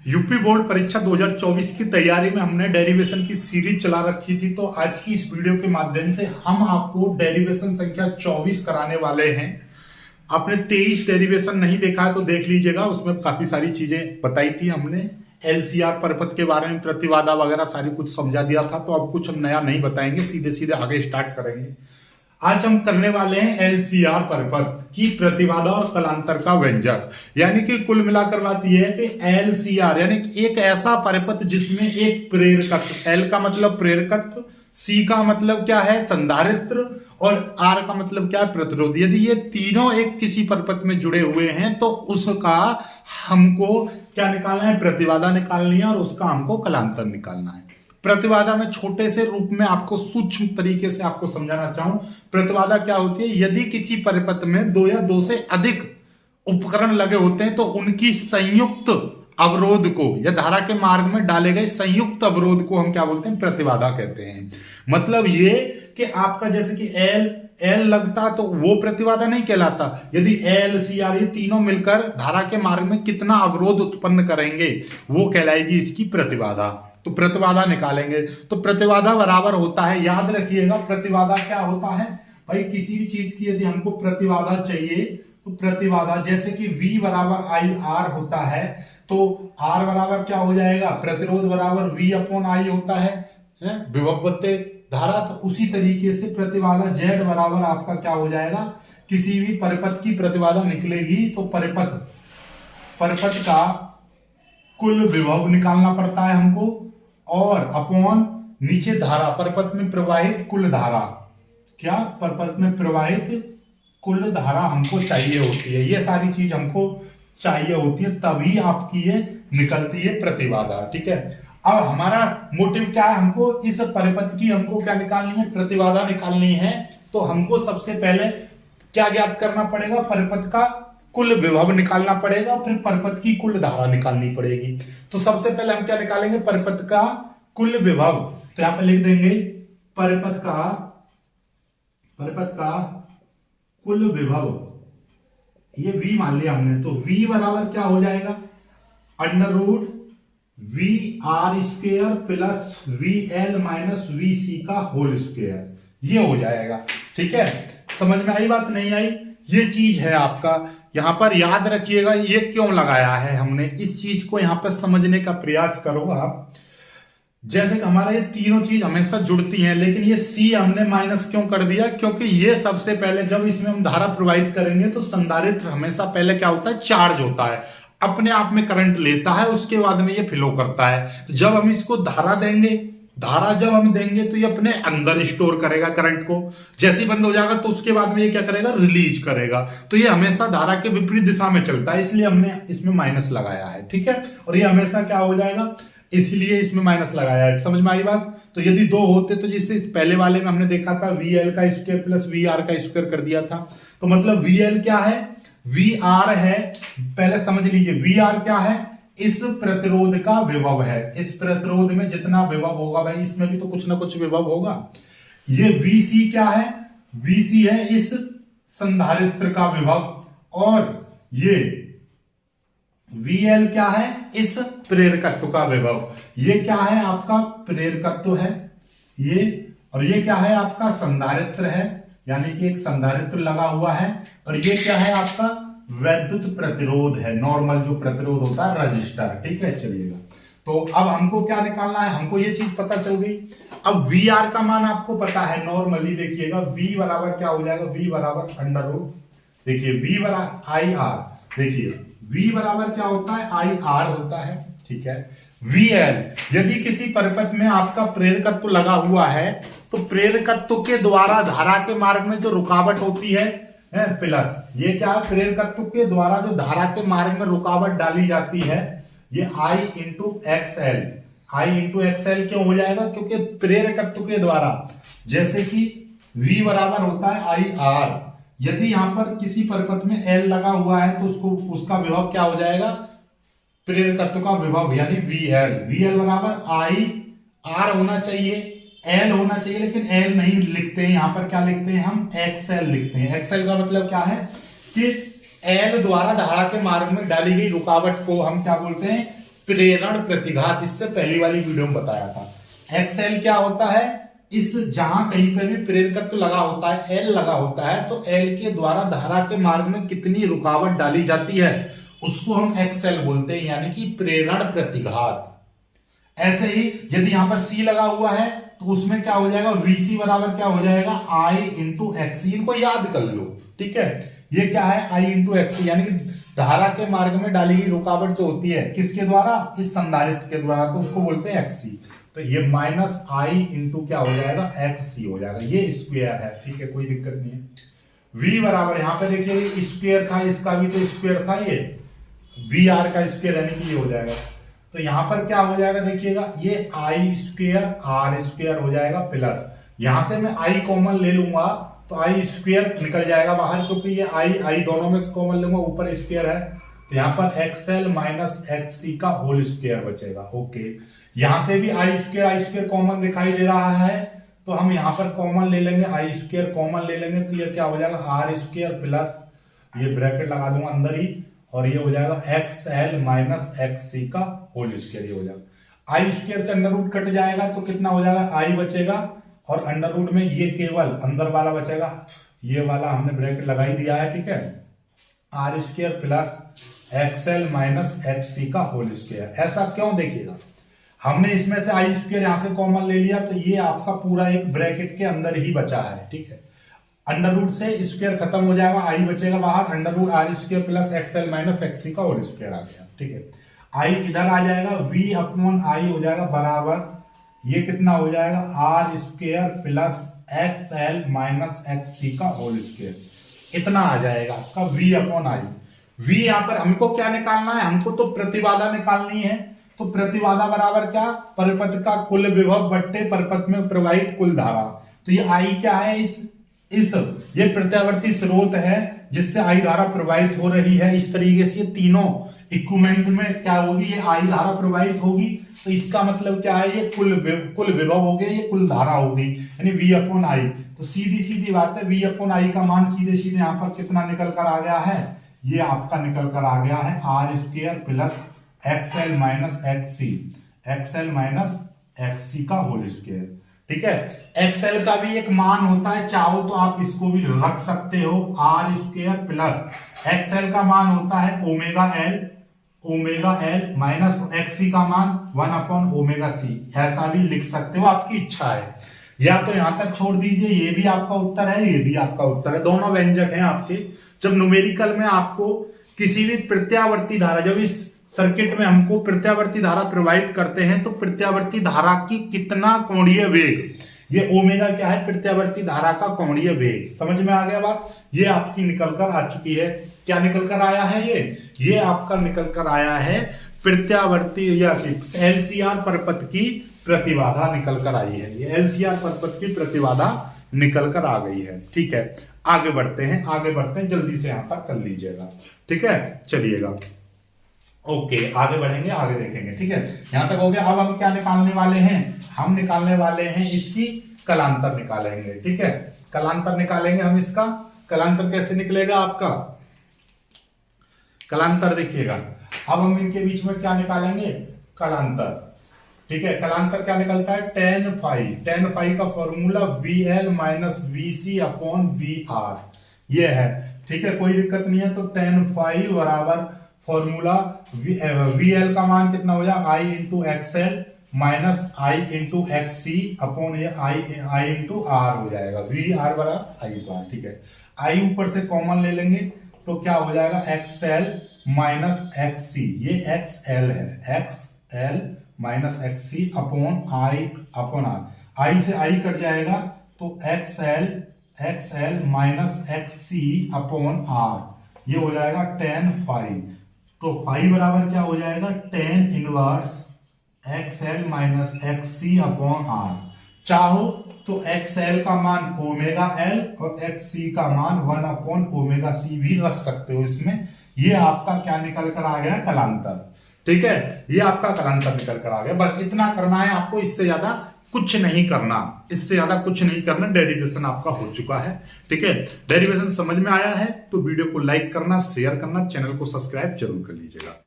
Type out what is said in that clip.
UP board परीक्षा 2024 की तैयारी में हमने डेरिवेशन की सीरीज चला रखी थी। तो आज की इस वीडियो के माध्यम से हम आपको डेरिवेशन संख्या 24 कराने वाले हैं। आपने 23 डेरिवेशन नहीं देखा है तो देख लीजिएगा, उसमें काफी सारी चीजें बताई थी हमने। एलसीआर परपथ के बारे में, प्रतिबाधा वगैरह सारी कुछ समझा दिया था। तो अब कुछ हम नया नहीं बताएंगे, सीधे सीधे आगे स्टार्ट करेंगे। आज हम करने वाले हैं एलसीआर परपथ की प्रतिबाधा और कलांतर का व्यंजक। यानी कि कुल मिलाकर बात यह है कि एलसीआर यानी कि एक ऐसा परपथ जिसमें एक प्रेरकत्व, एल का मतलब प्रेरकत्व, सी का मतलब क्या है संधारित्र, और आर का मतलब क्या है प्रतिरोध। यदि ये तीनों एक किसी परपथ में जुड़े हुए हैं तो उसका हमको क्या निकालना है, प्रतिबाधा निकालनी है, और उसका हमको कलांतर निकालना है। प्रतिबाधा में छोटे से रूप में आपको सूक्ष्म तरीके से आपको समझाना चाहूं, प्रतिबाधा क्या होती है। यदि किसी परिपथ में दो या दो से अधिक उपकरण लगे होते हैं तो उनकी संयुक्त अवरोध को या धारा के मार्ग में डाले गए संयुक्त अवरोध को हम क्या बोलते हैं, प्रतिबाधा कहते हैं। मतलब ये कि आपका जैसे कि एल लगता तो वो प्रतिबाधा नहीं कहलाता। यदि एल सी आर ये तीनों मिलकर धारा के मार्ग में कितना अवरोध उत्पन्न करेंगे वो कहलाएगी इसकी प्रतिबाधा। तो प्रतिबाधा निकालेंगे तो प्रतिबाधा बराबर होता है, याद रखिएगा प्रतिबाधा क्या होता है भाई, किसी भी चीज की यदि हमको प्रतिबाधा चाहिए तो प्रतिबाधा जैसे कि V बराबर आई आर होता है तो R बराबर क्या हो जाएगा, प्रतिरोध बराबर V अपॉन आई होता है विभव बत्ते धारा। तो उसी तरीके से प्रतिबाधा Z बराबर आपका क्या हो जाएगा, किसी भी परिपथ की प्रतिबाधा निकलेगी तो परिपथ का कुल विभव निकालना पड़ता है हमको, और अपॉन नीचे धारा, परिपथ में प्रवाहित कुल धारा, क्या परिपथ में प्रवाहित कुल धारा हमको चाहिए होती है। ये सारी चीज हमको चाहिए होती है, तभी आपकी ये निकलती है प्रतिबाधा। ठीक है, अब हमारा मोटिव क्या है, हमको इस परिपथ की हमको क्या निकालनी है, प्रतिबाधा निकालनी है। तो हमको सबसे पहले क्या ज्ञात करना पड़ेगा, परिपथ का कुल विभव निकालना पड़ेगा, फिर परिपथ की कुल धारा निकालनी पड़ेगी। तो सबसे पहले हम क्या निकालेंगे, परिपथ का कुल विभव। तो यहां पर लिख देंगे परिपथ का कुल विभव, ये V मान लिया हमने। तो V बराबर क्या हो जाएगा, under root V R square plus V L minus V C का होल स्क्वेयर, ये हो जाएगा। ठीक है, समझ में आई बात, नहीं आई, ये चीज है आपका। यहां पर याद रखिएगा ये क्यों लगाया है हमने, इस चीज को यहां पर समझने का प्रयास करो आप। जैसे कि हमारा ये तीनों चीज हमेशा जुड़ती हैं, लेकिन ये सी हमने माइनस क्यों कर दिया, क्योंकि ये सबसे पहले जब इसमें हम धारा प्रवाहित करेंगे तो संधारित्र हमेशा पहले क्या होता है, चार्ज होता है, अपने आप में करंट लेता है, उसके बाद में ये फ्लो करता है। तो जब हम इसको धारा देंगे, धारा जब हम देंगे तो ये अपने अंदर स्टोर करेगा करंट को, जैसे ही बंद हो जाएगा तो उसके बाद में ये क्या करेगा, रिलीज करेगा। तो ये हमेशा धारा के विपरीत दिशा में चलता है, इसलिए हमने इसमें माइनस लगाया है। ठीक है, और ये हमेशा क्या हो जाएगा, इसलिए इसमें माइनस लगाया है। समझ में आई बात। तो यदि दो होते तो जिससे पहले वाले में हमने देखा था VL का स्क्वायर प्लस VR का स्क्वायर कर दिया था, तो मतलब VL क्या है, VR है, पहले समझ लीजिए VR क्या है, इस प्रतिरोध का विभव है। इस प्रतिरोध में जितना विभव होगा भाई इसमें भी तो कुछ ना कुछ विभव होगा। ये VC क्या है, VC है इस संधारित्र का विभव, और ये VL क्या है, इस प्रेरकत्व का विभव। ये क्या है आपका प्रेरकत्व है ये, और ये क्या है आपका संधारित्र है, यानी कि एक संधारित्र लगा हुआ है, और ये क्या है आपका वैद्युत प्रतिरोध है, नॉर्मल जो प्रतिरोध होता है रजिस्टर। ठीक है, चलिएगा। तो अब हमको क्या निकालना है, हमको ये चीज पता चल गई। अब VR का मान आपको पता है, नॉर्मली देखिएगा V बराबर क्या हो जाएगा, V बराबर अंडर रूट, देखिए V बराबर आई आर, देखिए V बराबर क्या होता है, आई आर होता है। ठीक है, VL यदि किसी परिपथ में आपका प्रेरकत्व लगा हुआ है तो प्रेरकत्व के द्वारा धारा के मार्ग में जो रुकावट होती है प्लस, ये क्या है, प्रेरकत्व के द्वारा जो धारा के मार्ग में रुकावट डाली जाती है, ये I into XL. I into XL क्यों हो जाएगा, क्योंकि प्रेरकत्व के द्वारा, जैसे कि V बराबर होता है आई आर, यदि यहां पर किसी परिपथ में L लगा हुआ है तो उसका विभव क्या हो जाएगा, प्रेरकत्व का विभव यानी VL बराबर आई आर होना चाहिए, L होना चाहिए, लेकिन L नहीं लिखते हैं, यहां पर क्या लिखते हैं हम, XL लिखते हैं। XL का मतलब क्या है कि L द्वारा धारा के मार्ग में डाली गई रुकावट को हम क्या बोलते हैं, प्रेरण प्रतिघात, इससे पहली वाली वीडियो में बताया था। एक्सएल क्या होता है, इस जहां कहीं पे भी प्रेरकत्व लगा होता है, एल लगा होता है, तो एल के द्वारा धारा के मार्ग में कितनी रुकावट डाली जाती है उसको हम एक्सएल बोलते हैं, यानी कि प्रेरण प्रतिघात। ऐसे ही यदि यहां पर सी लगा हुआ है तो उसमें क्या हो जाएगा, वीसी बराबर क्या हो जाएगा, आई इंटू एक्सी। इनको याद कर लो, ठीक है। ये क्या है, आई इंटू एक्सी, यानी कि धारा के मार्ग में डाली गई रुकावट जो होती है किसके द्वारा, इस संधारित्र के द्वारा, तो उसको बोलते हैं एक्सी। तो ये माइनस आई इंटू क्या हो जाएगा, एक्सी हो जाएगा। ये स्क्वायर है, ठीक है, कोई दिक्कत नहीं है। v बराबर यहां पे देखिए स्क्वायर था, इसका भी तो स्क्वायर था, ये वी आर का स्क्वायर, यानी कि ये हो जाएगा। तो यहां पर क्या हो जाएगा, देखिएगा ये आई स्क्वायर आर स्क्वायर हो जाएगा प्लस, यहां से मैं आई कॉमन ले लूंगा तो आई स्क्वायर निकल जाएगा बाहर, क्योंकि ये आई दोनों में से कॉमन लूंगा, ऊपर स्क्वायर है, तो यहां पर एक्सएल माइनस एक्ससी का होल स्क्वायर बचेगा। ओके, यहां से भी आई स्क्वायर कॉमन दिखाई दे रहा है, तो हम यहां पर कॉमन ले लेंगे, आई स्क्वायर कॉमन ले लेंगे, तो ये क्या हो जाएगा, आर स्क्वायर प्लस, ये ब्रैकेट लगा दूंगा अंदर ही, और ये हो जाएगा एक्सएल माइनस एक्ससी का होल स्क्वायर, ये हो जाएगा। आई स्क्वायर से अंडर रूट कट जाएगा तो कितना हो जाएगा, आई बचेगा, और अंडर रूट में ये केवल अंदर वाला बचेगा, ये वाला हमने ब्रैकेट लगा ही दिया है, ठीक है। R square plus XL minus XC का होल स्क्वायर। ऐसा क्यों, देखिएगा हमने इसमें से आई स्क्वायर यहां से कॉमन ले लिया, तो ये आपका पूरा एक ब्रैकेट के अंदर ही बचा है, ठीक है। अंडर रूट से स्क्वायर खत्म हो जाएगा, आई बचेगा बाहर, under root R square plus XL minus XC का होल स्क्वायर आ गया, ठीक है। आई इधर आ जाएगा, वी अपॉन आई हो जाएगा बराबर, ये कितना हो जाएगा, R square plus XL minus XC का होल स्क्वायर, इतना आ जाएगा आपका वी अपॉन आई। वी यहां पर हमको क्या निकालना है, हमको तो प्रतिबाधा निकालनी है, तो प्रतिबाधा बराबर क्या, परिपथ का कुल विभव बट्टे परिपथ में प्रवाहित कुल धारा। तो ये आई क्या है, इस ये प्रत्यावर्ती स्रोत है जिससे आई धारा प्रवाहित हो रही है। इस तरीके से ये तीनों इक्विवेलेंट में क्या होगी, ये आई धारा प्रवाहित होगी, तो इसका मतलब क्या है, ये कुल विभव हो गया, ये कुल धारा होगी, यानी v अपॉन आई। तो सीधी सीधी बात है, v अपॉन आई का मान सीधे सीधे यहाँ पर कितना निकल कर आ गया है, ये आपका निकल कर आ गया है R square plus XL minus XC, XL minus XC का होल स्क्वायर, ठीक है। एक्सएल का भी एक मान होता है, चाहो तो आप इसको भी रख सकते हो, आर स्क्वायर प्लस एक्सएल का मान होता है ओमेगा एल माइनस एक्सी का मान 1 अपॉन ओमेगा सी, ऐसा भी लिख सकते हो, आपकी इच्छा है। या तो यहां तक छोड़ दीजिए, ये भी आपका उत्तर है, ये भी आपका उत्तर है, दोनों व्यंजक हैं आपके। जब न्यूमेरिकल में आपको किसी भी प्रत्यावर्ती धारा, जब इस सर्किट में हमको प्रत्यावर्ती धारा प्रवाहित करते हैं, तो प्रत्यावर्ती धारा की कितना कोणीय वेग, ये ओमेगा क्या है, प्रत्यावर्ती धारा का कोणीय वेग, समझ में आ गया बात। ये आपकी निकल कर आ चुकी है, क्या निकल कर आया है, ये आपका निकल कर आया है प्रत्यावर्ती या एलसीआर परपथ की प्रतिबाधा निकल कर आई है, ये एलसीआर परपथ की प्रतिबाधा निकल कर आ गई है, ठीक है। आगे बढ़ते हैं, जल्दी से यहां तक कर लीजिएगा, ठीक है, चलिएगा। ओके, आगे बढ़ेंगे, आगे देखेंगे, ठीक है। यहां तक हो गया। अब हम क्या निकालने वाले हैं, हम निकालने वाले हैं इसकी कलांतर निकालेंगे, ठीक है। कलांतर निकालेंगे हम इसका, कलांतर कैसे निकलेगा आपका, कलांतर देखिएगा। अब हम इनके बीच में क्या निकालेंगे, कलांतर, ठीक है। कलांतर क्या निकलता है, टेन फाई का formula VL minus VC upon VR, ये है, ठीक है, कोई दिक्कत नहीं है। तो टेन फाई बराबर फॉर्मूला VL का मान कितना हो जाएगा, आई इंटू एक्सएल माइनस आई इंटू एक्ससी अपॉन ये आई इंटू आर हो जाएगा, VR बराबर आई बार, ठीक है। आई ऊपर से कॉमन ले लेंगे तो क्या हो जाएगा, एक्सएल माइनस एक्ससी, ये एक्सएल है, XL minus XC upon I upon R, I से आई कट जाएगा तो XL minus XC upon R, ये हो जाएगा टेन फाई। तो फाई बराबर क्या हो जाएगा, tan inverse XL minus XC upon R. चाहो तो एक्सएल का मान ओमेगा एल और एक्ससी का मान 1 अपॉन ओमेगा सी भी रख सकते हो इसमें। ये आपका क्या निकल कर आ गया, कलांतर, ठीक है। ये आपका कलांतर निकल कर आ गया, बस इतना करना है आपको, इससे ज्यादा कुछ नहीं करना, इससे ज्यादा कुछ नहीं करना। डेरिवेशन आपका हो चुका है, ठीक है। डेरिवेशन समझ में आया है तो वीडियो को लाइक करना, शेयर करना, चैनल को सब्सक्राइब जरूर कर लीजिएगा।